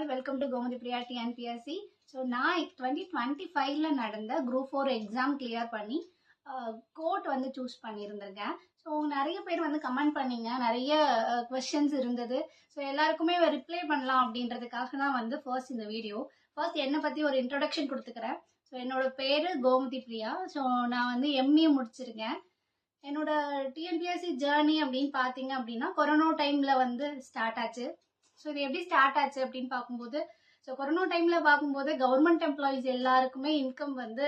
all, welcome to Gomathi Priya TNPSC. So, நான் 2025ல நடந்த group 4 exam clear பண்ணி code வந்து சூஸ் பண்ணியிருந்திருக்கேன். ஸோ நிறைய பேர் வந்து கமெண்ட் பண்ணீங்க, நிறைய கொஸ்டின்ஸ் இருந்தது. ஸோ எல்லாருக்குமே ரிப்ளை பண்ணலாம் அப்படின்றதுக்காக தான் வந்து ஃபர்ஸ்ட் இந்த வீடியோ. ஃபர்ஸ்ட் என்னை பற்றி ஒரு இன்ட்ரொடக்ஷன் கொடுத்துக்கிறேன். ஸோ என்னோட பேர் கோமதி பிரியா. ஸோ நான் வந்து எம்ஏ முடிச்சிருக்கேன். என்னோட டிஎன்பிஎஸ்சி ஜேர்னி அப்படின்னு பார்த்தீங்க அப்படின்னா கொரோனா டைமில் வந்து ஸ்டார்ட் ஆச்சு. ஸோ இது எப்படி ஸ்டார்ட் ஆச்சு அப்படின்னு பார்க்கும்போது, ஸோ கொரோனா டைமில் பார்க்கும்போது கவர்மெண்ட் எம்ப்ளாயீஸ் எல்லாருக்குமே இன்கம் வந்து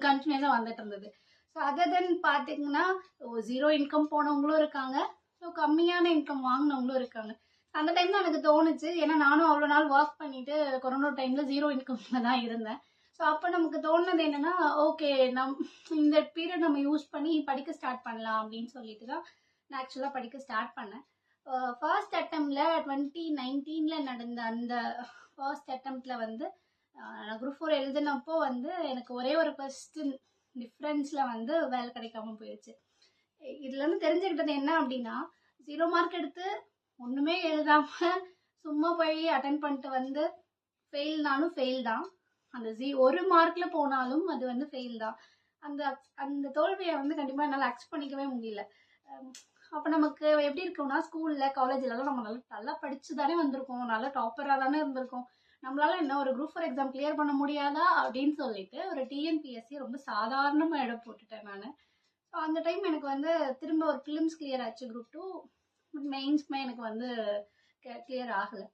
கண்டினியூஸாக வந்துட்டு இருந்தது. ஸோ அதர் தென் பார்த்தீங்கன்னா ஜீரோ இன்கம் போனவங்களும் இருக்காங்க, ஸோ கம்மியான இன்கம் வாங்கினவங்களும் இருக்காங்க. அந்த டைம் தான் எனக்கு தோணுச்சு, ஏன்னா நானும் அவ்வளோ நாள் ஒர்க் பண்ணிட்டு கொரோனா டைமில் ஜீரோ இன்கமில் தான் இருந்தேன். ஸோ அப்போ நமக்கு தோணுது என்னென்னா, ஓகே இந்த பீரியட் நம்ம யூஸ் பண்ணி படிக்க ஸ்டார்ட் பண்ணலாம் அப்படின்னு சொல்லிட்டு தான் நான் ஆக்சுவலாக படிக்க ஸ்டார்ட் பண்ணேன். ஃபர்ஸ்ட் அட்டம்ப்ட்ல 2019ல நடந்த அந்த ஃபர்ஸ்ட் அட்டம்ப்ட்ல வந்து நான் குரூப் 4 எழுதினப்போ வந்து எனக்கு ஒரே ஒரு கொஸ்டின் டிஃப்ரென்ஸில் வந்து வேலை கிடைக்காம போயிடுச்சு. இதுலேருந்து தெரிஞ்சுக்கிட்டது என்ன அப்படின்னா, 0 மார்க் எடுத்து ஒன்றுமே எழுதாமல் சும்மா போய் அட்டன் பண்ணிட்டு வந்து ஃபெயில்னாலும் ஃபெயில் தான். அந்த 1 மார்க்கில் போனாலும் அது வந்து ஃபெயில் தான். அந்த அந்த தோல்வியை வந்து கண்டிப்பாக என்னால் அக்செப்ட் பண்ணிக்கவே முடியல. அப்போ நமக்கு எப்படி இருக்கும்னா, ஸ்கூலில் காலேஜ்லலாம் நம்ம நல்லா படித்து தானே வந்திருக்கோம், நல்லா டாப்பராக தானே இருந்திருக்கோம். நம்மளால என்ன ஒரு குரூப் 4 எக்ஸாம் கிளியர் பண்ண முடியாதா அப்படின்னு சொல்லிட்டு ஒரு டிஎன்பிஎஸ்சி ரொம்ப சாதாரணமாக இடம் போட்டுட்டேன் நான். ஸோ அந்த டைம் எனக்கு வந்து திரும்ப ஒரு ஃபிலிம்ஸ் கிளியர் ஆச்சு குரூப் 2, மெயின்ஸ்மே எனக்கு வந்து கிளியர் ஆகலை.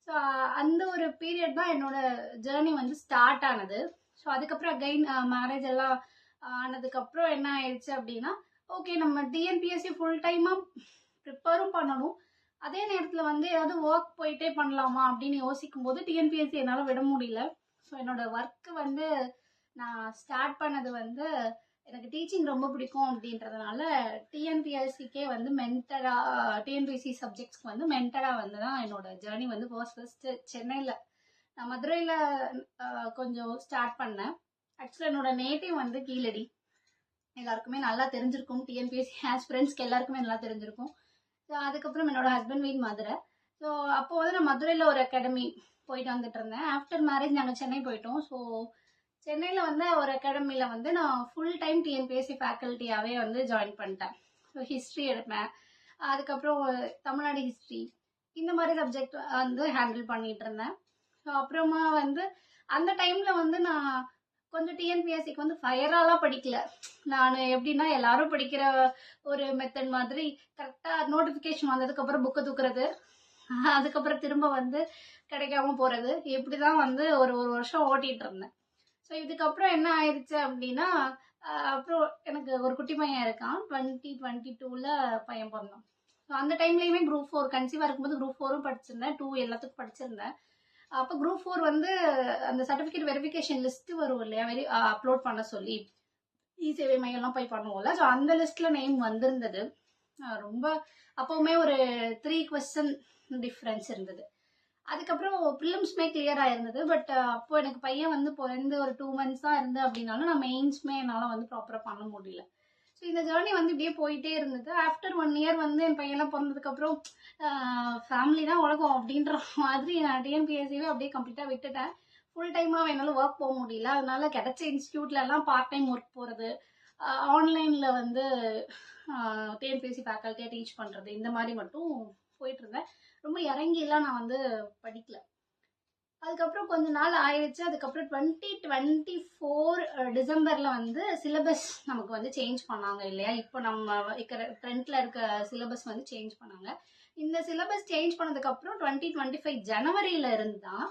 ஸோ அந்த ஒரு பீரியட் தான் என்னோட ஜேர்னி வந்து ஸ்டார்ட் ஆனது. ஸோ அதுக்கப்புறம் அகைன் மேரேஜ் எல்லாம் ஆனதுக்கப்புறம் என்ன ஆயிடுச்சு அப்படின்னா, ஓகே நம்ம டிஎன்பிஎஸ்சி ஃபுல் டைமாக ப்ரிப்பேரும் பண்ணணும், அதே நேரத்தில் வந்து ஏதாவது ஒர்க் போயிட்டே பண்ணலாமா அப்படின்னு யோசிக்கும் போது டிஎன்பிஎஸ்சி என்னால் விட முடியல. ஸோ என்னோடய ஒர்க்கு வந்து நான் ஸ்டார்ட் பண்ணது வந்து எனக்கு டீச்சிங் ரொம்ப பிடிக்கும் அப்படின்றதுனால டிஎன்பிஎஸ்சிக்கே வந்து மென்டராக, டிஎன்பிஎஸ்சி சப்ஜெக்ட்ஸ்க்கு வந்து மென்டராக வந்து தான் என்னோட ஜேர்னி வந்து ஃபர்ஸ்ட்டு சென்னையில், நான் மதுரையில் கொஞ்சம் ஸ்டார்ட் பண்ணேன். ஆக்சுவலாக என்னோட நேட்டிவ் வந்து கீழடி, எல்லாருக்குமே நல்லா தெரிஞ்சிருக்கும், டிஎன்பிஎஸ்சி ஆஸ்பிரண்ட்ஸ்க்கு எல்லாருக்குமே நல்லா தெரிஞ்சிருக்கும். ஸோ அதுக்கப்புறம் என்னோட ஹஸ்பண்ட் வீட் மதுரை. ஸோ அப்போ வந்து நான் மதுரையில் ஒரு அகாடமி போயிட்டு வந்துட்டு இருந்தேன். ஆஃப்டர் மேரேஜ் நாங்கள் சென்னை போயிட்டோம். ஸோ சென்னையில் வந்து ஒரு அகாடமியில் வந்து நான் ஃபுல் டைம் டிஎன்பிஎஸ்சி ஃபேக்கல்ட்டியாகவே வந்து ஜாயின் பண்ணிட்டேன். ஸோ ஹிஸ்ட்ரி எடுப்பேன், அதுக்கப்புறம் தமிழ்நாடு ஹிஸ்ட்ரி, இந்த மாதிரி சப்ஜெக்ட் வந்து ஹேண்டில் பண்ணிகிட்டு இருந்தேன். ஸோ அப்புறமா வந்து அந்த டைமில் வந்து நான் கொஞ்சம் டிஎன்பிஎஸ்சிக்கு வந்து ஃபயராலாம் படிக்கல. நான் எப்படின்னா எல்லாரும் படிக்கிற ஒரு மெத்தட் மாதிரி கரெக்டாக நோட்டிஃபிகேஷன் வந்ததுக்கப்புறம் புக்கை தூக்குறது, அதுக்கப்புறம் திரும்ப வந்து கிடைக்காம போகிறது, இப்படி தான் வந்து ஒரு வருஷம் ஓட்டிகிட்டு இருந்தேன். ஸோ இதுக்கப்புறம் என்ன ஆயிடுச்சு அப்படின்னா, அப்புறம் எனக்கு ஒரு குட்டி பையன் இருக்கான், 2022ல் பையன் பிறந்தான். ஸோ அந்த டைம்லேயுமே குரூப் 4 கன்சீவாக இருக்கும்போது குரூப் 4ம் படிச்சிருந்தேன், 2 எல்லாத்துக்கும் படிச்சிருந்தேன். அப்போ குரூப் 4 வந்து அந்த சர்டிஃபிகேட் வெரிஃபிகேஷன் லிஸ்ட்டு வரும் இல்லையா, அப்லோட் பண்ண சொல்லி இ-சேவை மையம்லாம் போய் பண்ணுவோம்ல. ஸோ அந்த லிஸ்ட்டில் நேம் வந்திருந்தது. ரொம்ப அப்போவுமே ஒரு 3 கொஸ்டின் டிஃப்ரென்ஸ் இருந்தது. அதுக்கப்புறம் ப்ரிலிம்ஸ்மே கிளியர் ஆயிருந்தது. பட் அப்போது எனக்கு பையன் வந்து பிறந்து ஒரு 2 months தான் இருந்து அப்படின்னாலும் நான் மெயின்ஸ்மே என்னால் வந்து ப்ராப்பராக பண்ண முடியல. ஸோ இந்த ஜேர்னி வந்து இப்படியே போயிட்டே இருந்தது. ஆஃப்டர் 1 year வந்து என் பையன்லாம் பிறந்ததுக்கப்புறம் ஃபேமிலி தான் உலகம் அப்படின்ற மாதிரி நான் டிஎன்பிஎஸ்சியே அப்படியே கம்ப்ளீட்டாக விட்டுட்டேன். ஃபுல் டைமாக என்னால் ஒர்க் போக முடியல. அதனால கிடைச்ச இன்ஸ்டியூட்லலாம் பார்ட் டைம் ஒர்க் போகிறது, ஆன்லைனில் வந்து டிஎன்பிஎஸ்சி ஃபேக்கல்ட்டியாக டீச் பண்ணுறது, இந்த மாதிரி மட்டும் போயிட்டுருந்தேன். ரொம்ப இறங்கிலாம் நான் வந்து படிக்கல. அதுக்கப்புறம் கொஞ்ச நாள் ஆயிடுச்சு. அதுக்கப்புறம் 2024 டிசம்பரில் வந்து சிலபஸ் நமக்கு வந்து சேஞ்ச் பண்ணாங்க இல்லையா. இப்போ நம்ம இருக்கிற ட்ரெண்டில் இருக்க சிலபஸ் வந்து சேஞ்ச் பண்ணாங்க. இந்த சிலபஸ் சேஞ்ச் பண்ணதுக்கப்புறம் 2025 ஜனவரியில் இருந்து தான்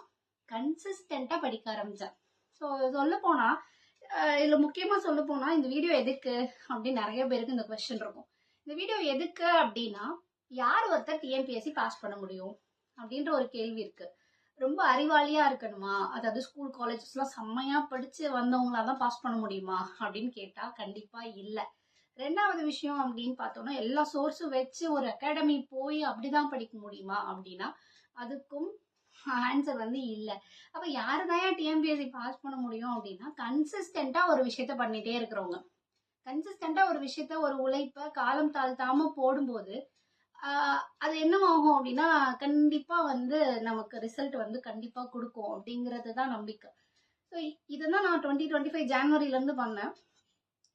கன்சிஸ்டண்ட்டாக படிக்க ஆரம்பித்தேன். ஸோ சொல்லப்போனால் இதில் முக்கியமாக சொல்லப்போனால் இந்த வீடியோ எதுக்கு அப்படின்னு நிறைய பேருக்கு இந்த கொஸ்டின் இருக்கும். இந்த வீடியோ எதுக்கு அப்படின்னா, யார் ஒருத்தர் டிஎன்பிஎஸ்சி பாஸ் பண்ண முடியும் அப்படின்ற ஒரு கேள்வி இருக்குது. ரொம்ப அறிவாளியாக இருக்கணுமா, அதாவது ஸ்கூல் காலேஜஸ்லாம் செம்மையாக படித்து வந்தவங்களா தான் பாஸ் பண்ண முடியுமா அப்படின்னு கேட்டால் கண்டிப்பாக இல்லை. ரெண்டாவது விஷயம் அப்படின்னு பார்த்தோன்னா, எல்லா சோர்ஸும் வச்சு ஒரு அகாடமி போய் அப்படி தான் படிக்க முடியுமா அப்படின்னா அதுக்கும் ஆன்சர் வந்து இல்லை. அப்போ யாரு தான் டிஎன்பிஎஸ்சி பாஸ் பண்ண முடியும் அப்படின்னா, கன்சிஸ்டண்ட்டாக ஒரு விஷயத்த பண்ணிகிட்டே இருக்கிறவங்க. கன்சிஸ்டண்ட்டாக ஒரு விஷயத்த, ஒரு உழைப்பை காலம் தாழ்த்தாமல் போடும்போது அது என்னவாகும் அப்படின்னா கண்டிப்பா வந்து நமக்கு ரிசல்ட் வந்து கண்டிப்பா கொடுக்கும் அப்படிங்கிறது தான் நம்பிக்கை. ஸோ இதுதான் நான் 2025 ஜான்வரியிலேருந்து பண்ணேன்.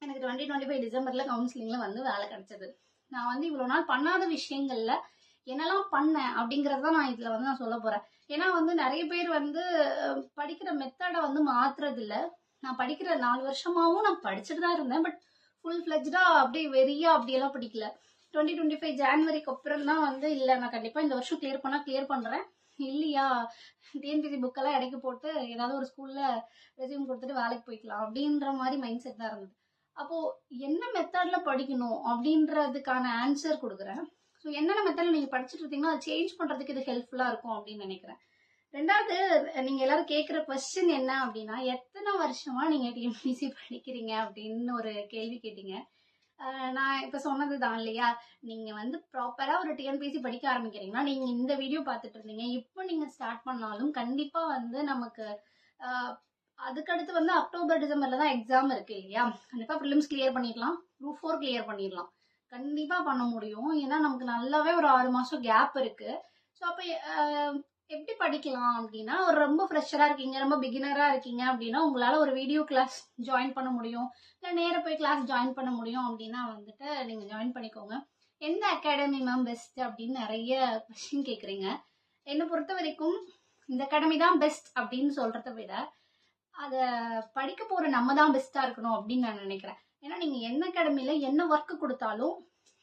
எனக்கு 2025 டிசம்பர்ல கவுன்சிலிங்ல வந்து வேலை கிடைச்சது. நான் வந்து இவ்வளோ நாள் பண்ணாத விஷயங்கள்ல என்னெல்லாம் பண்ணேன் அப்படிங்கறத நான் இதுல வந்து நான் சொல்ல போறேன். ஏன்னா வந்து நிறைய பேர் வந்து படிக்கிற மெத்தடை வந்து மாத்துறது இல்ல. நான் படிக்கிற 4 வருஷமாவும் நான் படிச்சுட்டு தான் இருந்தேன். பட் ஃபுல் ஃபிளெஜ்டா அப்படியே வெறியா அப்படியெல்லாம் படிக்கல. 2025 ஜான்வரிக்கு அப்புறம் தான் வந்து இல்லை நான் கண்டிப்பா இந்த வருஷம் கிளியர் பண்ணா கிளியர் பண்றேன், இல்லையா டிஎன்பிசி புக்கெல்லாம் இடைக்கு போட்டு ஏதாவது ஒரு ஸ்கூல்ல ரெசியூம் கொடுத்துட்டு வேலைக்கு போய்க்கலாம் அப்படின்ற மாதிரி மைண்ட் செட் தான் இருந்தது. அப்போ என்ன மெத்தட்ல படிக்கணும் அப்படின்றதுக்கான ஆன்சர் கொடுக்குறேன். ஸோ என்னென்ன மெத்தட்ல நீங்க படிச்சுட்டு இருக்கீங்களோ அதை சேஞ்ச் பண்றதுக்கு இது ஹெல்ப்ஃபுல்லா இருக்கும் அப்படின்னு நினைக்கிறேன். ரெண்டாவது, நீங்க எல்லாரும் கேட்குற கொஸ்டின் என்ன அப்படின்னா, எத்தனை வருஷமா நீங்க டிஎன்பிசி படிக்கிறீங்க அப்படின்னு ஒரு கேள்வி கேட்டீங்க. நான் இப்ப சொன்னதுதான் இல்லையா, நீங்க வந்து ப்ராப்பரா ஒரு டிஎன்பிசி படிக்க ஆரம்பிக்கிறீங்கன்னா, நீங்க இந்த வீடியோ பார்த்துட்டு இருந்தீங்க, இப்போ நீங்க ஸ்டார்ட் பண்ணாலும் கண்டிப்பா வந்து நமக்கு அதுக்கடுத்து வந்து அக்டோபர் டிசம்பர்ல தான் எக்ஸாம் இருக்கு இல்லையா, கண்டிப்பா ப்ரிலிம்ஸ் கிளியர் பண்ணிடலாம், குரூப் 4 கிளியர் பண்ணிடலாம், கண்டிப்பா பண்ண முடியும். ஏன்னா நமக்கு நல்லாவே ஒரு 6 மாசம் கேப் இருக்கு. ஸோ அப்போ எப்படி படிக்கலாம் அப்படின்னா, ஒரு ரொம்ப ஃப்ரெஷரா இருக்கீங்க, ரொம்ப பிகினரா இருக்கீங்க அப்படின்னா உங்களால ஒரு வீடியோ கிளாஸ் ஜாயின் பண்ண முடியும், இல்லை நேர போய் கிளாஸ் ஜாயின் பண்ண முடியும் அப்படின்னா வந்துட்டு நீங்க ஜாயின் பண்ணிக்கோங்க. எந்த அகாடமி மேம் பெஸ்ட் அப்படின்னு நிறைய கொஸ்டின் கேட்குறீங்க. என்னை பொறுத்த வரைக்கும் இந்த அகாடமி தான் பெஸ்ட் அப்படின்னு சொல்றத விட அதை படிக்க போற நம்ம தான் பெஸ்டா இருக்கணும் அப்படின்னு நான் நினைக்கிறேன். ஏன்னா நீங்க என்ன அகாடமியில என்ன ஒர்க் கொடுத்தாலும்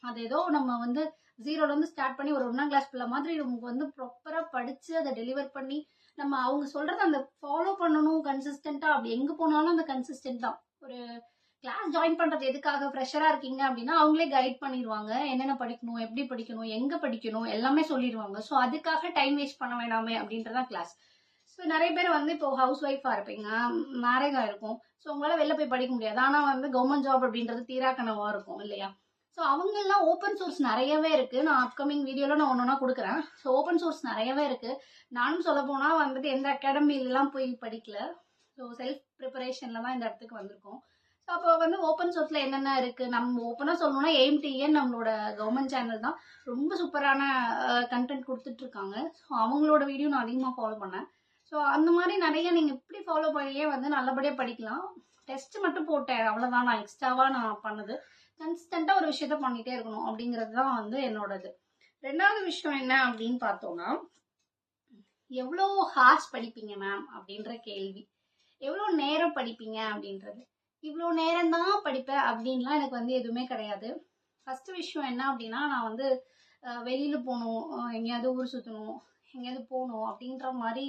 அது ஏதோ நம்ம வந்து ஜீரோல இருந்து ஸ்டார்ட் பண்ணி ஒரு 1ஆம் கிளாஸ் பிள்ளை மாதிரி நமக்கு வந்து ப்ராப்பரா படிச்சு அதை டெலிவர் பண்ணி நம்ம அவங்க சொல்றதை அந்த ஃபாலோ பண்ணணும் கன்சிஸ்டண்டா. அப்படி எங்க போனாலும் அந்த கன்சிஸ்டன்ட் தான். ஒரு கிளாஸ் ஜாயின் பண்றது எதுக்காக, ஃப்ரெஷரா இருக்கீங்க அப்படின்னா அவங்களே கைட் பண்ணிடுவாங்க, என்னென்ன படிக்கணும், எப்படி படிக்கணும், எங்க படிக்கணும் எல்லாமே சொல்லிடுவாங்க. ஸோ அதுக்காக டைம் வேஸ்ட் பண்ண வேணாமே அப்படின்றதான் கிளாஸ். ஸோ நிறைய பேர் வந்து இப்போ ஹவுஸ் ஒய்ஃபா இருப்பீங்க, மேரேஜ் ஆயிருக்கும், ஸோ உங்களால வெளில போய் படிக்க முடியாது. ஆனா வந்து கவர்மெண்ட் ஜாப் அப்படின்றது தீரா கனவா இருக்கும் இல்லையா. ஸோ அவங்கெல்லாம் ஓப்பன் சோர்ஸ் நிறையவே இருக்கு. நான் அப்கமிங் வீடியோல நான் ஒன்னொன்னா கொடுக்குறேன். ஸோ ஓப்பன் சோர்ஸ் நிறையவே இருக்கு. நானும் சொல்ல போனா வந்துட்டு எந்த அகாடமிலாம் போய் படிக்கல. ஸோ செல்ஃப் ப்ரிப்பரேஷன்ல தான் இந்த இடத்துக்கு வந்திருக்கோம். ஸோ அப்போ வந்து ஓப்பன் சோர்ஸ்ல என்னென்ன இருக்கு, நம்ம ஓப்பனா சொல்லணும்னா எய்ம்டிஎன் நம்மளோட கவர்மெண்ட் சேனல் தான் ரொம்ப சூப்பரான கண்டென்ட் கொடுத்துட்டு இருக்காங்க. ஸோ அவங்களோட வீடியோ நான் அதிகமாக ஃபாலோ பண்ணேன். ஸோ அந்த மாதிரி நிறைய நீங்கள் இப்படி ஃபாலோ பண்ணியே வந்து நல்லபடியாக படிக்கலாம். டெஸ்ட் மட்டும் போட்டேன் அவ்வளோதான், நான் எக்ஸ்ட்ராவாக நான் பண்ணது. கன்சிஸ்டண்டாக ஒரு விஷயத்த பண்ணிகிட்டே இருக்கணும் அப்படிங்கிறது தான் வந்து என்னோடது. ரெண்டாவது விஷயம் என்ன அப்படின்னு பார்த்தோம்னா, எவ்வளோ ஹார்ஸ் படிப்பீங்க மேம் அப்படின்ற கேள்வி. எவ்வளோ நேரம் படிப்பீங்க அப்படின்றது. இவ்வளோ நேரம் தான் படிப்பேன் அப்படின்லாம் எனக்கு வந்து எதுவுமே கிடையாது. ஃபர்ஸ்ட் விஷயம் என்ன அப்படின்னா, நான் வந்து வெளியில் போகணும், எங்கேயாவது ஊர் சுற்றணும், எங்கேயாவது போகணும் அப்படின்ற மாதிரி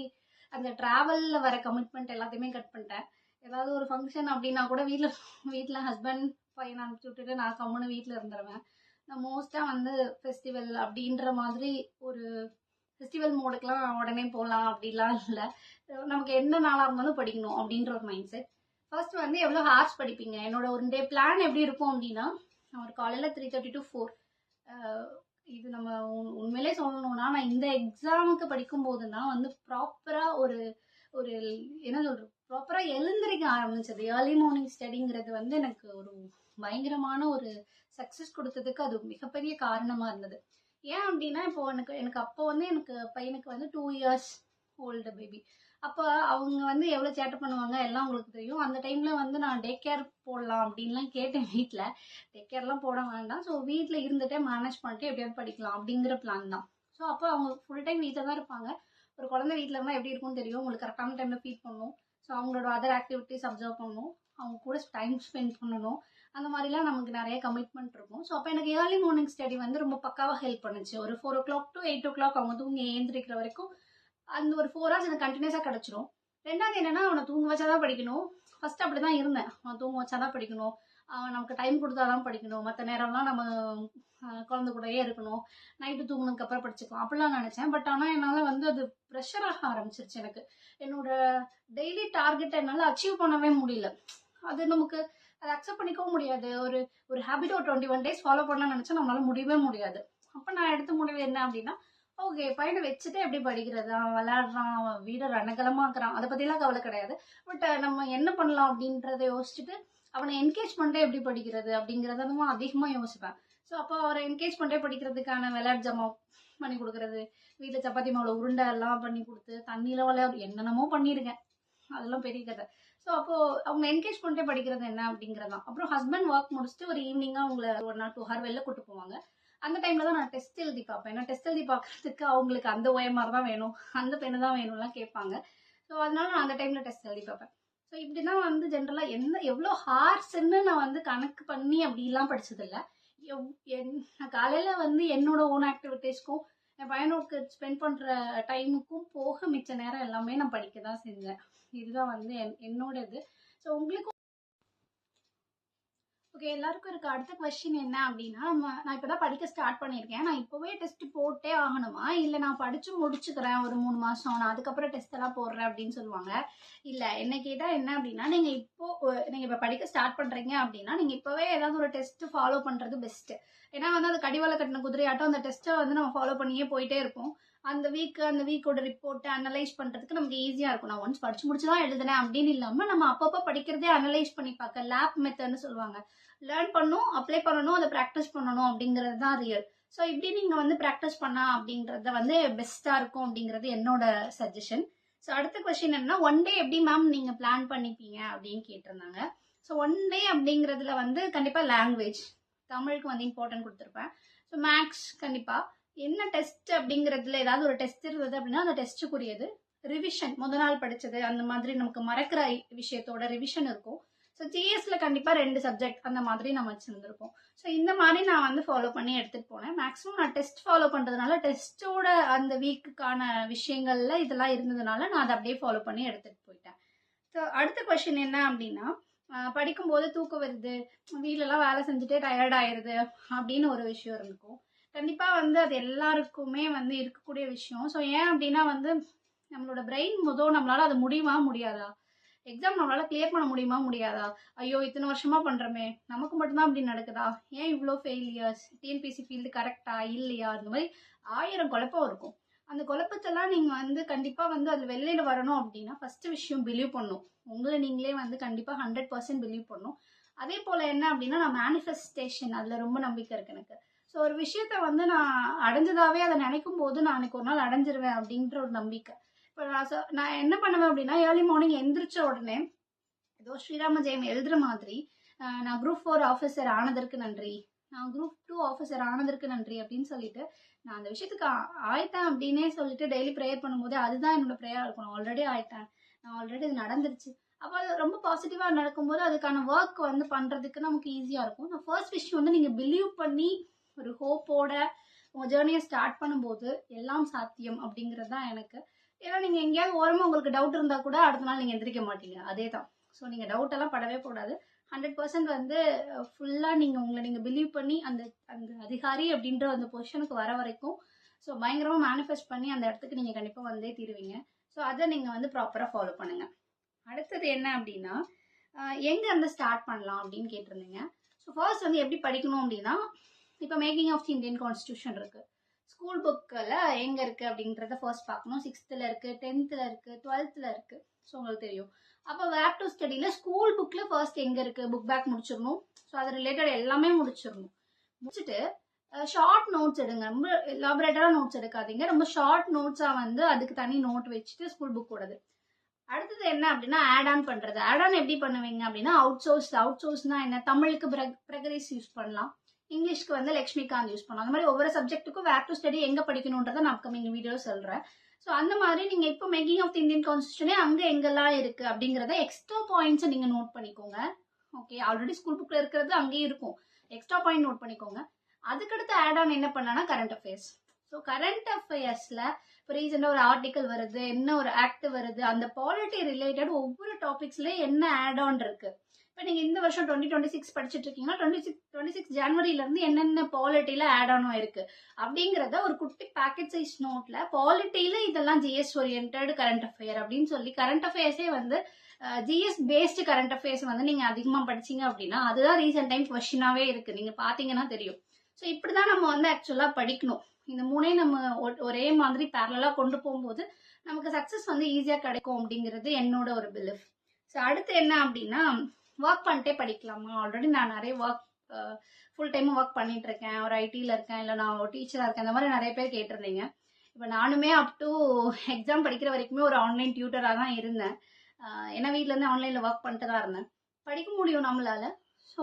அந்த ட்ராவலில் வர கமிட்மெண்ட் எல்லாத்தையுமே கட் பண்ணிட்டேன். ஏதாவது ஒரு ஃபங்க்ஷன் அப்படின்னா கூட வீட்டில் ஹஸ்பண்ட் பையனை அனுப்பிச்சி விட்டுட்டு நான் கம்முன்னு வீட்டில் இருந்துருவேன். நான் மோஸ்ட்டாக வந்து ஃபெஸ்டிவல் அப்படின்ற மாதிரி ஒரு ஃபெஸ்டிவல் மோடுக்கெலாம் உடனே போகலாம் அப்படிலாம் இல்லை. நமக்கு எந்த நாளாக இருந்தாலும் படிக்கணும் அப்படின்ற ஒரு மைண்ட் செட். ஃபர்ஸ்ட் வந்து எவ்வளோ ஹார்ஸ் படிப்பீங்க. என்னோட ஒரு டே பிளான் எப்படி இருக்கும் அப்படின்னா, நான் ஒரு காலையில் 3:30 to 4. இது நம்ம உண்மையிலே சொல்லணும்னா, நான் இந்த எக்ஸாமுக்கு படிக்கும்போது தான் வந்து ப்ராப்பராக ஒரு ஒரு என்ன சொல்றது, ப்ராப்பராக எழுந்திரிக்க ஆரம்பிச்சது. ஏர்லி மார்னிங் ஸ்டடிங்கிறது வந்து எனக்கு ஒரு பயங்கரமான ஒரு சக்ஸஸ் கொடுத்ததுக்கு அது மிகப்பெரிய காரணமாக இருந்தது. ஏன் அப்படின்னா, இப்போ எனக்கு அப்போ வந்து எனக்கு பையனுக்கு வந்து 2 years ஓல்டு பேபி. அப்போ அவங்க வந்து எவ்வளோ சேட்டை பண்ணுவாங்க எல்லாம் உங்களுக்கு தெரியும். அந்த டைமில் வந்து நான் டே கேர் போடலாம் அப்படின்லாம் கேட்டேன் வீட்டில். டே கேர்லாம் போட வேண்டாம், ஸோ வீட்டில் இருந்துகிட்டே மேனேஜ் பண்ணிட்டு எப்படியாவது படிக்கலாம் அப்படிங்கிற பிளான் தான். ஸோ அப்போ அவங்க ஃபுல் டைம் வீட்டில் தான் இருப்பாங்க. ஒரு குழந்தை வீட்டில் இருந்தால் எப்படி இருக்கும்னு தெரியும், உங்களுக்கு கரெக்டான டைமில் ஃபீட் பண்ணணும், ஸோ அவங்களோட அதர் ஆக்டிவிட்டிஸ் அப்சர்வ் பண்ணணும், அவங்க கூட டைம் ஸ்பெண்ட் பண்ணணும், அந்த மாதிரிலாம் நமக்கு நிறைய கமிட்மெண்ட் இருக்கும். ஸோ அப்போ எனக்கு ஏர்லி மார்னிங் ஸ்டடி வந்து ரொம்ப பக்காவாக ஹெல்ப் பண்ணுச்சு. ஒரு 4 o'clock to 8 o'clock அவங்க தூங்கி ஏந்திரிக்கிற வரைக்கும் அந்த ஒரு 4 hours எனக்கு கண்டினியூஸாக கிடச்சிரும். ரெண்டாவது என்னன்னா, அவனை தூங்க வச்சாதான் படிக்கணும். ஃபர்ஸ்ட் அப்படி தான் இருந்தேன், அவன் தூங்க வச்சாதான் படிக்கணும், நமக்கு டைம் கொடுத்தாதான் படிக்கணும், மற்ற நேரம்லாம் நம்ம குழந்தை கூடயே இருக்கணும், நைட்டு தூங்கினதுக்கு அப்புறம் படிச்சுக்கலாம் அப்படிலாம் நினச்சேன். பட் ஆனால் என்னால் வந்து அது ப்ரெஷராக ஆரம்பிச்சிருச்சு. எனக்கு என்னோட டெய்லி டார்கெட்டை என்னால் அச்சீவ் பண்ணவே முடியல. அது நமக்கு அதை அக்செப்ட் பண்ணிக்கவும் முடியாது. ஒரு ஒரு ஹேபிட் ஒரு 21 days ஃபாலோ பண்ணலாம்னு நினச்சா நம்மளால முடியவே முடியாது. அப்போ நான் எடுத்த முடிவு என்ன அப்படின்னா, ஓகே பையனை வச்சுட்டு எப்படி படிக்கிறது, அவன் விளையாடுறான், அவன் வீடை ரணகலமாக்குறான், அதை பற்றிலாம் கவலை கிடையாது. பட் நம்ம என்ன பண்ணலாம் அப்படின்றத யோசிச்சுட்டு அவனை என்கரேஜ் பண்ணிட்டு எப்படி படிக்கிறது அப்படிங்கிறத அதிகமாக யோசிப்பேன். ஸோ அப்போ அவரை என்கரேஜ் பண்ணிட்டே படிக்கிறதுக்கான விளையாட்டு ஜாமான் பண்ணி கொடுக்குறது, வீட்டில் சப்பாத்தி மாவில் உருண்டை எல்லாம் பண்ணி கொடுத்து தண்ணியில் விளையாடு என்னென்னமோ பண்ணியிருக்கேன், அதெல்லாம் பெரிய கதை. ஸோ அப்போது அவங்க என்கரேஜ் பண்ணிட்டே படிக்கிறது என்ன அப்படிங்கிறது தான். அப்புறம் ஹஸ்பண்ட் ஒர்க் முடிச்சுட்டு ஒரு ஈவினிங்காக அவங்கள 1 or 2 hour வெளில கூட்டு போவாங்க. அந்த டைமில் தான் நான் டெஸ்ட் எழுதி பார்ப்பேன். ஏன்னா டெஸ்ட் எழுதி பார்க்கறதுக்கு அவங்களுக்கு அந்த OMR தான் வேணும், அந்த பெண்ணு தான் வேணும்லாம் கேட்பாங்க. ஸோ அதனால நான் அந்த டைமில் டெஸ்ட் எழுதி பார்ப்பேன். ஸோ இப்படி தான் வந்து ஜென்ரலாக எவ்வளோ ஹார்ஸ்ன்னு நான் வந்து கணக்கு பண்ணி அப்படிலாம் படிச்சதில்லை. நான் காலையில் வந்து என்னோட ஓன் ஆக்டிவிட்டீஸ்க்கும் என் பையனுக்கு ஸ்பெண்ட் பண்ணுற டைமுக்கும் போக மிச்ச நேரம் எல்லாமே நான் படிக்க தான் செஞ்சேன். இதுதான் வந்து என்னோட இது. ஸோ உங்களுக்கு ஓகே, எல்லாருக்கும் இருக்க அடுத்த கொஸ்டின் என்ன அப்படின்னா, நான் இப்போ தான் படிக்க ஸ்டார்ட் பண்ணியிருக்கேன், நான் இப்போவே டெஸ்ட் போட்டே ஆகணுமா, இல்லை நான் படித்து முடிச்சுக்கிறேன் ஒரு 3 மாதம், நான் அதுக்கப்புறம் டெஸ்ட் எல்லாம் போடுறேன் அப்படின்னு சொல்லுவாங்க. இல்லை, என்ன கேட்டால் என்ன அப்படின்னா, நீங்கள் இப்போ படிக்க ஸ்டார்ட் பண்ணுறீங்க அப்படின்னா நீங்கள் இப்போவே ஏதாவது ஒரு டெஸ்ட்டு ஃபாலோ பண்ணுறது பெஸ்ட்டு. ஏன்னா வந்து அது கடிவாள கட்டின குதிரையாட்டம் அந்த டெஸ்ட்டை வந்து நம்ம ஃபாலோ பண்ணியே போயிட்டே இருப்போம். அந்த வீக்கோட ரிப்போர்ட்டை அனலைஸ் பண்ணுறதுக்கு நமக்கு ஈஸியாக இருக்கும். நான் ஒன்ஸ் படிச்சு முடிச்சு தான் எழுதுனேன் அப்படின்னு இல்லாமல் நம்ம அப்பப்போ படிக்கிறதே அனலைஸ் பண்ணி பார்க்க லேப் மெத்தட்னு சொல்லுவாங்க. லேர்ன் பண்ணணும், அப்ளை பண்ணணும், அதை ப்ராக்டிஸ் பண்ணணும் அப்படிங்கிறது தான் ரியல். ஸோ இப்படி நீங்கள் வந்து ப்ராக்டிஸ் பண்ணா அப்படின்றத வந்து பெஸ்ட்டாக இருக்கும் அப்படிங்கிறது என்னோட சஜஷன். ஸோ அடுத்த கொஸ்டின் என்னன்னா, 1 day எப்படி மேம் நீங்கள் பிளான் பண்ணிப்பீங்க அப்படின்னு கேட்டிருந்தாங்க. ஸோ 1 day அப்படிங்கிறதுல வந்து கண்டிப்பாக லாங்குவேஜ், தமிழுக்கு வந்து இம்பார்ட்டன்ட் கொடுத்துருப்பேன். ஸோ மேக்ஸ் கண்டிப்பாக, என்ன டெஸ்ட் அப்படிங்கிறதுல ஏதாவது ஒரு டெஸ்ட் இருந்தது அப்படின்னா அந்த டெஸ்ட்டுக்குரியது, ரிவிஷன் முதல் நாள் படித்தது அந்த மாதிரி நமக்கு மறக்கிற விஷயத்தோட ரிவிஷன் இருக்கும். ஸோ ஜிஎஸ்ல கண்டிப்பாக 2 சப்ஜெக்ட் அந்த மாதிரி நம்ம வச்சுருந்துருப்போம். ஸோ இந்த மாதிரி நான் வந்து ஃபாலோ பண்ணி எடுத்துகிட்டு போனேன். மேக்ஸிமம் நான் டெஸ்ட் ஃபாலோ பண்ணுறதுனால டெஸ்ட்டோட அந்த வீக்குக்கான விஷயங்கள்ல இதெல்லாம் இருந்ததுனால நான் அதை அப்படியே ஃபாலோ பண்ணி எடுத்துகிட்டு போயிட்டேன். ஸோ அடுத்த கொஸ்டின் என்ன அப்படின்னா, படிக்கும்போது தூக்கம் வருது, வீட்டிலலாம் வேலை செஞ்சுட்டே டயர்ட் ஆயிடுது அப்படின்னு ஒரு விஷயம் இருக்கும். கண்டிப்பாக வந்து அது எல்லாருக்குமே வந்து இருக்கக்கூடிய விஷயம். ஸோ ஏன் அப்படின்னா வந்து நம்மளோட பிரெயின் நம்மளால் அது முடியாதா, எக்ஸாம் நம்மளால் கிளியர் பண்ண முடியாதா, ஐயோ இத்தனை வருஷமாக பண்ணுறோமே நமக்கு மட்டும்தான் அப்படி நடக்குதா, ஏன் இவ்வளோ ஃபெயிலியர்ஸ், டிஎன்பிஎஸ்சி ஃபீல்டு கரெக்டா இல்லையா, அந்த மாதிரி 1000 குழப்பம் இருக்கும். அந்த குழப்பத்தெல்லாம் நீங்கள் வந்து கண்டிப்பாக வந்து அதில் வெளியில் வரணும் அப்படின்னா ஃபஸ்ட்டு விஷயம் பிலீவ் பண்ணணும். உங்களை நீங்களே வந்து கண்டிப்பாக 100% பிலீவ் பண்ணணும். அதே போல் என்ன அப்படின்னா, நான் மேனிஃபெஸ்டேஷன் அதில் ரொம்ப நம்பிக்கை இருக்குது எனக்கு. ஸோ ஒரு விஷயத்த வந்து நான் அடைஞ்சதாவே அதை நினைக்கும் போது நான் அன்றைக்கி ஒரு நாள் அடைஞ்சிருவேன் அப்படின்ற ஒரு நம்பிக்கை. இப்போ நான் என்ன பண்ணுவேன் அப்படின்னா, ஏர்லி மார்னிங் எந்திரிச்ச உடனே ஏதோ ஸ்ரீராம ஜெயம் எழுதுகிற மாதிரி நான் குரூப் 4 ஆஃபீஸர் ஆனதற்கு நன்றி, நான் குரூப் 2 ஆஃபீஸர் ஆனதற்கு நன்றி அப்படின்னு சொல்லிட்டு நான் அந்த விஷயத்துக்கு ஆயிட்டேன் அப்படின்னே சொல்லிட்டு டெய்லி ப்ரேயர் பண்ணும்போது அதுதான் என்னோட ப்ரேயராக இருக்கும். நான் ஆல்ரெடி ஆயிட்டேன், நான் ஆல்ரெடி இது நடந்துருச்சு. அப்போ அது ரொம்ப பாசிட்டிவாக நடக்கும்போது அதுக்கான ஒர்க் வந்து பண்ணுறதுக்கு நமக்கு ஈஸியாக இருக்கும். நான் ஃபர்ஸ்ட் விஷயம் வந்து நீங்கள் பிலீவ் பண்ணி ஒரு ஹோப்போட உங்கள் ஜேர்னியை ஸ்டார்ட் பண்ணும்போது எல்லாம் சாத்தியம் அப்படிங்கிறது தான் எனக்கு. ஏன்னா நீங்கள் எங்கேயாவது ஓரமாக உங்களுக்கு டவுட் இருந்தால் கூட அடுத்த நாள் நீங்கள் எந்திரிக்க மாட்டீங்க, அதே தான். ஸோ நீங்கள் டவுட்டெல்லாம் படவே கூடாது. 100% வந்து ஃபுல்லாக நீங்கள் பிலீவ் பண்ணி அந்த அந்த அதிகாரி அப்படின்ற அந்த பொசிஷனுக்கு வர வரைக்கும் ஸோ பயங்கரமாக மேனிஃபெஸ்ட் பண்ணி அந்த இடத்துக்கு நீங்கள் கண்டிப்பாக வந்தே தீருவீங்க. ஸோ அதை நீங்கள் வந்து ப்ராப்பராக ஃபாலோ பண்ணுங்கள். அடுத்தது என்ன அப்படின்னா, எங்கேருந்து ஸ்டார்ட் பண்ணலாம் அப்படின்னு கேட்டிருந்தீங்க. ஸோ ஃபர்ஸ்ட் வந்து எப்படி படிக்கணும் அப்படின்னா, இப்போ making of the Indian constitution இருக்குது, ஸ்கூல் புக்கில் எங்கே இருக்குது அப்படின்றத ஃபர்ஸ்ட் பார்க்கணும். 6th இருக்குது, 10th இருக்குது, 12th இருக்குது. ஸோ உங்களுக்கு தெரியும். அப்போ வேப் டு ஸ்டடியில் ஸ்கூல் புக்கில் ஃபர்ஸ்ட் எங்கே இருக்குது, புக் பேக் முடிச்சிடணும். ஸோ அது ரிலேட்டட் எல்லாமே முடிச்சிடணும். முடிச்சுட்டு ஷார்ட் நோட்ஸ் எடுங்க, ரொம்ப எலாபரேட்டடாக நோட்ஸ் எடுக்காதீங்க, ரொம்ப ஷார்ட் நோட்ஸாக வந்து அதுக்கு தனி நோட் வச்சுட்டு ஸ்கூல் புக்கோடது. அடுத்தது என்ன அப்படின்னா, ஆட் ஆன் பண்ணுறது. ஆட் ஆன் எப்படி பண்ணுவீங்க அப்படின்னா, அவுட் சோர்ஸ்னா என்ன, தமிழுக்கு பிரகரிஸ் யூஸ் பண்ணலாம், இங்கிலீஷ்க்கு வந்து லக்ஷ்மிகாந்த் யூஸ் பண்ணலாம். அந்த மாதிரி ஒவ்வொரு சப்ஜெக்ட்டுக்கும் வேப் டு ஸ்டடி எங்கே படிக்கணுன்றதை நான் அப்கமிங் வீடியோ சொல்கிறேன். ஸோ அந்த மாதிரி நீங்கள் இப்போ மேக்கிங் ஆஃப் தி இந்தியன் கான்ஸ்டியூஷனே அங்கே எங்கெல்லாம் இருக்குது அப்படிங்கிறத எக்ஸ்ட்ரா பாயிண்ட்ஸை நீங்கள் நோட் பண்ணிக்கோங்க. ஓகே, ஆல்ரெடி ஸ்கூல் புக்கில் இருக்கிறது அங்கேயும் இருக்கும், எக்ஸ்ட்ரா பாயிண்ட் நோட் பண்ணிக்கோங்க. அதுக்கடுத்து ஆட் ஆன் என்ன பண்ணனா, கரண்ட் அஃபேர்ஸ். ஸோ கரண்ட் அஃபேர்ஸில் இப்போ ரீசெண்டாக ஒரு ஆர்டிக்கல் வருது, என்ன ஒரு ஆக்ட் வருது, அந்த பாலிட்டி ரிலேட்டட் ஒவ்வொரு டாபிக்ஸ்லேயும் என்ன ஆட் ஆன் இருக்குது. இப்போ நீங்கள் இந்த வருஷம் 2026 படிச்சுட்டு இருக்கீங்கன்னா 26 ஜனவரியிலேருந்து என்னென்ன பாலிட்டியில் ஆட் ஆனும் இருக்குது அப்படிங்கிறத ஒரு குட்டி பேக்கெட் சைஸ் நோட்டில் பாலிட்டியில் இதெல்லாம் ஜிஎஸ் ஓரியன்ட் கரண்ட் அஃபேர் அப்படின்னு சொல்லி, கரண்ட் அஃபேர்ஸே வந்து ஜிஎஸ் பேஸ்டு கரண்ட் அஃபேர்ஸ் வந்து நீங்கள் அதிகமாக படிச்சிங்க அப்படின்னா அதுதான் ரீசெண்ட் டைம் கொஸ்டினாகவே இருக்குது, நீங்கள் பார்த்தீங்கன்னா தெரியும். ஸோ இப்படி தான் நம்ம வந்து ஆக்சுவலாக படிக்கணும். இந்த 3 நம்ம ஒரே மாதிரி பேரலாக கொண்டு போகும்போது நமக்கு சக்ஸஸ் வந்து ஈஸியாக கிடைக்கும் அப்படிங்கிறது என்னோட ஒரு பிலீஃப். ஸோ அடுத்து என்ன அப்படின்னா, ஒர்க் பண்ணிட்டே படிக்கலாமா. ஆல்ரெடி நான் நிறைய ஒர்க் ஃபுல் டைமும் ஒர்க் பண்ணிட்டு இருக்கேன், ஒரு ஐடியில் இருக்கேன், இல்லை நான் ஒரு டீச்சராக இருக்கேன், இந்த மாதிரி நிறைய பேர் கேட்டிருந்தீங்க. இப்போ நானுமே அப் டு எக்ஸாம் படிக்கிற வரைக்குமே ஒரு ஆன்லைன் டியூட்டராக தான் இருந்தேன். ஏன்னா வீட்டிலேருந்து ஆன்லைனில் ஒர்க் பண்ணிட்டு தான் இருந்தேன். படிக்க முடியும் நம்மளால. ஸோ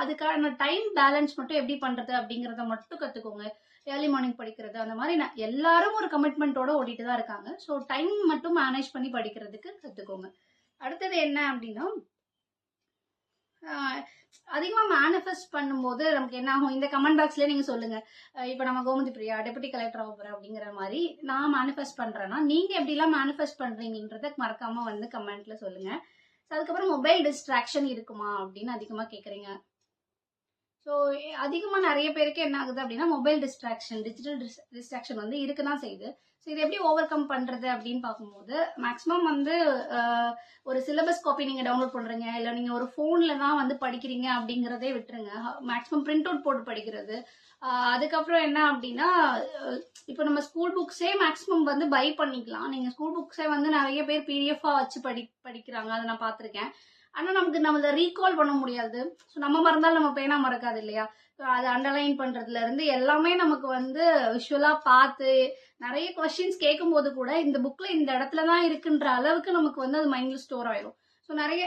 அதுக்கான டைம் பேலன்ஸ் மட்டும் எப்படி பண்ணுறது அப்படிங்கிறத மட்டும் கற்றுக்கோங்க. ஏர்லி மார்னிங் படிக்கிறது அந்த மாதிரி எல்லாரும் ஒரு கமிட்மெண்ட்டோட ஓடிட்டு தான் இருக்காங்க. ஸோ டைம் மட்டும் மேனேஜ் பண்ணி படிக்கிறதுக்கு கற்றுக்கோங்க. அடுத்தது என்ன அப்படின்னா, அதிகமாக மேனிஃபெஸ்ட் பண்ணும்போது நமக்கு என்ன ஆகும், இந்த கமெண்ட் பாக்ஸ்லேயே நீங்கள் சொல்லுங்கள். இப்போ நம்ம கோமதி பிரியா டெபுட்டி கலெக்டர் ஆக போகிறேன் அப்படிங்கிற மாதிரி நான் மேனிஃபெஸ்ட் பண்ணுறேன்னா, நீங்கள் எப்படிலாம் மேனிஃபெஸ்ட் பண்ணுறீங்கன்றத மறக்காமல் வந்து கமெண்ட்டில் சொல்லுங்கள். ஸோ அதுக்கப்புறம் மொபைல் டிஸ்ட்ராக்ஷன் இருக்குமா அப்படின்னு அதிகமாக கேட்குறீங்க. ஸோ அதிகமாக நிறைய பேருக்கு என்ன ஆகுது அப்படின்னா, மொபைல் டிஸ்ட்ராக்ஷன், டிஜிட்டல் டிஸ்ட்ராக்ஷன் வந்து இருக்க தான் செய்யுது. ஸோ இது எப்படி ஓவர் கம் பண்ணுறது அப்படின்னு பார்க்கும்போது, மேக்ஸிமம் வந்து ஒரு சிலபஸ் காப்பி நீங்கள் டவுன்லோட் பண்ணுறீங்க, இல்லை நீங்கள் ஒரு ஃபோனில் தான் வந்து படிக்கிறீங்க அப்படிங்கிறதே விட்டுருங்க. மேக்ஸிமம் பிரிண்ட் அவுட் போட்டு படிக்கிறது. அதுக்கப்புறம் என்ன அப்படின்னா, இப்போ நம்ம ஸ்கூல் புக்ஸே மேக்ஸிமம் வந்து பை பண்ணிக்கலாம். நீங்கள் ஸ்கூல் புக்ஸே வந்து நிறைய பேர் பிடிஎஃபாக வச்சு படிக்கிறாங்க, அதை நான் பார்த்துருக்கேன். ஆனால் நமக்கு நம்மளை ரீகால் பண்ண முடியாது. ஸோ நம்ம மறந்தாலும் நம்ம பேனா மறக்காது இல்லையா? ஸோ அதை அண்டர்லைன் பண்ணுறதுலேருந்து எல்லாமே நமக்கு வந்து விஷுவலாக பார்த்து நிறைய கொஸ்டின்ஸ் கேட்கும்போது கூட இந்த புக்கில் இந்த இடத்துல தான் இருக்குன்ற அளவுக்கு நமக்கு வந்து அது மைண்டில் ஸ்டோர் ஆயிடும். ஸோ நிறைய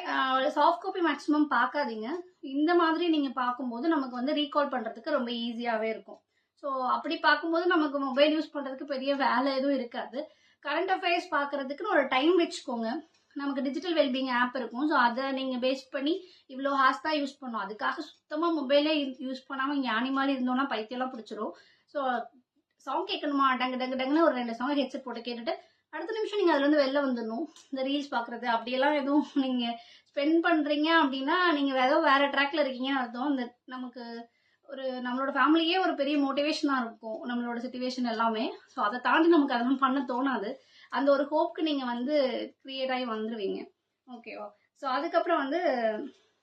சாஃப்ட் காப்பி மேக்ஸிமம் பார்க்காதீங்க. இந்த மாதிரி நீங்கள் பார்க்கும்போது நமக்கு வந்து ரீகால் பண்ணுறதுக்கு ரொம்ப ஈஸியாகவே இருக்கும். ஸோ அப்படி பார்க்கும்போது நமக்கு மொபைல் யூஸ் பண்ணுறதுக்கு பெரிய வேலை எதுவும் இருக்காது. கரண்ட் அஃபேர்ஸ் பார்க்குறதுக்குன்னு ஒரு டைம் வச்சுக்கோங்க. நமக்கு டிஜிட்டல் வெல்பீயிங் ஆப் இருக்கும். ஸோ அதை நீங்கள் பேஸ் பண்ணி இவ்வளோ ஹார்ஸ் தான் யூஸ் பண்ணோம். அதுக்காக சுத்தமாக மொபைலே யூஸ் பண்ணாமல் ஞானி மாதிரி இருந்தோம்னா பைத்தியெல்லாம் பிடிச்சிரும். ஸோ சாங் கேட்கணுமா, டங்கு டங்கு டங்குன்னு ஒரு 2 சாங் ஹெட்செட் போட்டு கேட்டுட்டு அடுத்த நிமிஷம் நீங்கள் அதுலேருந்து வெளில வந்துடணும். இந்த ரீல்ஸ் பார்க்குறது அப்படியெல்லாம் எதுவும் நீங்கள் ஸ்பெண்ட் பண்ணுறீங்க அப்படின்னா நீங்கள் ஏதோ வேறு ட்ராக்ல இருக்கீங்கன்னு அர்த்தம். இந்த நமக்கு ஒரு நம்மளோட ஃபேமிலியே ஒரு பெரிய மோட்டிவேஷனாக இருக்கும் நம்மளோட சிச்சுவேஷன் எல்லாமே. ஸோ அதை தாண்டி நமக்கு அதெல்லாம் பண்ண தோணாது. அந்த ஒரு ஹோப்க்கு நீங்கள் வந்து க்ரியேட் ஆகி வந்துடுவீங்க. ஓகேவா? ஸோ அதுக்கப்புறம் வந்து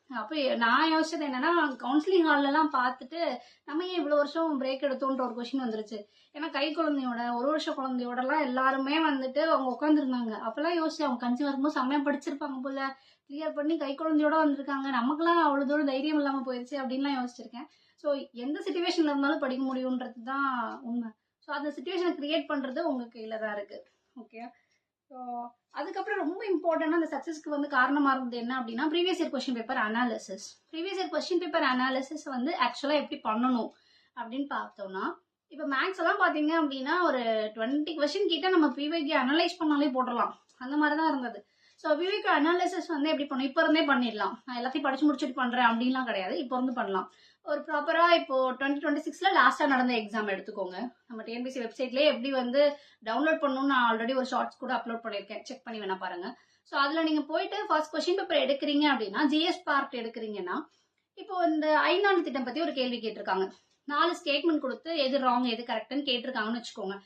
அப்போ நான் யோசிச்சது என்னன்னா, கவுன்சிலிங் ஹால்லலாம் பார்த்துட்டு நம்ம ஏன் இவ்வளோ வருஷம் பிரேக் எடுத்தோன்ற ஒரு கொஷின் வந்துருச்சு. ஏன்னா கை குழந்தையோட 1 வருஷ குழந்தையோடலாம் எல்லாருமே வந்துட்டு அவங்க உட்காந்துருந்தாங்க. அப்போல்லாம் யோசிச்சு அவங்க கன்சீவ் இருக்கும்போது செம்மையாக படிச்சிருப்பாங்க போல, கிளியர் பண்ணி கை குழந்தையோட வந்திருக்காங்க, நமக்குலாம் அவ்வளோ தூரம் தைரியம் இல்லாமல் போயிடுச்சு அப்படின்லாம் யோசிச்சிருக்கேன். ஸோ எந்த சுச்சுவேஷனில் இருந்தாலும் படிக்க முடியுன்றது தான் உண்மை. ஸோ அந்த சுச்சுவேஷனை க்ரியேட் பண்ணுறது உங்கள் கையில் தான் இருக்குது. ஓகே. ஸோ அதுக்கப்புறம் ரொம்ப இம்பார்ட்டண்டாக அந்த சக்ஸஸ்க்கு வந்து காரணமாக இருந்தது என்ன அப்படின்னா, previous year question paper analysis. Previous year question paper analysis வந்து ஆக்சுவலாக எப்படி பண்ணணும் அப்படின்னு பார்த்தோம்னா, இப்போ மேக்ஸ் எல்லாம் பார்த்தீங்க அப்படின்னா ஒரு 20 கொஸ்டின் கிட்ட நம்ம பிவைக்கு அனலைஸ் பண்ணாலே போடலாம், அந்த மாதிரி தான் இருந்தது. ஸோ பிவைக்கு அனாலிசிஸ் வந்து எப்படி பண்ணணும், இப்போ இருந்தே பண்ணிடலாம். நான் எல்லாத்தையும் படிச்சு முடிச்சுட்டு பண்ணுறேன் அப்படின்லாம் கிடையாது, இப்போ வந்து பண்ணலாம். ஒரு ப்ராப்பராக இப்போ 2026 லாஸ்ட்டாக நடந்த எக்ஸாம் எடுத்துக்கோங்க. நம்ம டிஎன்பிசி வெப்சைட்லேயே எப்படி வந்து டவுன்லோட் பண்ணணும்னு நான் ஆல்ரெடி ஒரு ஷார்ட்ஸ் கூட அப்லோட் பண்ணியிருக்கேன், செக் பண்ணி வேணா பாருங்க. ஸோ அதில் நீங்கள் போயிட்டு ஃபர்ஸ்ட் கொஸ்டின் பேப்பர் எடுக்கிறீங்க அப்படின்னா, ஜிஎஸ் பார்ட் எடுக்கிறீங்கன்னா, இப்போ இந்த 5ஆண்டு திட்டம் பற்றி ஒரு கேள்வி கேட்டிருக்காங்க. 4 ஸ்டேட்மெண்ட் கொடுத்து எது ராங் எது கரெக்டுன்னு கேட்டிருக்காங்கன்னு வச்சுக்கோங்க.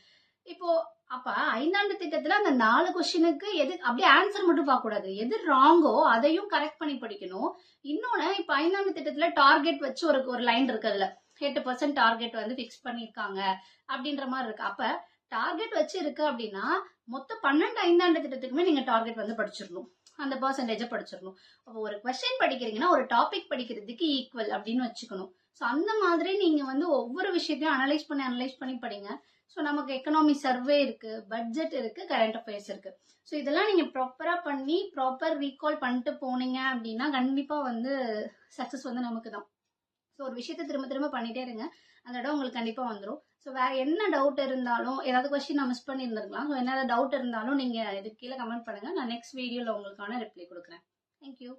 இப்போ அப்ப 5ஆண்டு திட்டத்துல அந்த 4 கொஸ்டினுக்கு எது அப்படியே ஆன்சர் மட்டும் பார்க்க கூடாது, எது ராங்கோ அதையும் கரெக்ட் பண்ணி படிக்கணும். இன்னொன்னு, இப்ப 5ஆண்டு திட்டத்துல டார்கெட் வச்சு ஒரு லைன் இருக்கு, அதுல 8% டார்கெட் வந்து பிக்ஸ் பண்ணிருக்காங்க அப்படின்ற மாதிரி இருக்கு. அப்ப டார்கெட் வச்சு இருக்கு அப்படின்னா மொத்தம் 12 5ஆண்டு திட்டத்துக்குமே நீங்க டார்கெட் வந்து படிச்சிடணும், அந்த பர்சன்டேஜை படிச்சிடணும். அப்போ ஒரு கொஸ்டின் படிக்கிறீங்கன்னா ஒரு டாபிக் படிக்கிறதுக்கு ஈக்குவல் அப்படின்னு வச்சுக்கணும். ஸோ அந்த மாதிரி நீங்க வந்து ஒவ்வொரு விஷயத்தையும் அனலைஸ் பண்ணி படிங்க. ஸோ நமக்கு எக்கனாமி சர்வே இருக்கு, பட்ஜெட் இருக்கு, கரண்ட் அஃபேர்ஸ் இருக்கு. ஸோ இதெல்லாம் நீங்க ப்ராப்பரா பண்ணி ப்ராப்பர் ரீகால் பண்ணிட்டு போனீங்க அப்படின்னா கண்டிப்பா வந்து சக்சஸ் வந்து நமக்கு தான். ஸோ ஒரு விஷயத்தை திரும்ப திரும்ப பண்ணிட்டே இருங்க, அந்த இடம் உங்களுக்கு கண்டிப்பா வந்துடும். ஸோ வேற என்ன டவுட் இருந்தாலும், ஏதாவது கொஸ்டின் நான் மிஸ் பண்ணியிருந்திருக்கலாம், ஸோ என்ன டவுட் இருந்தாலும் நீங்க இதுக்கு கீழே கமெண்ட் பண்ணுங்க, நான் நெக்ஸ்ட் வீடியோல உங்களுக்கான ரிப்ளை கொடுக்குறேன். தேங்க்யூ.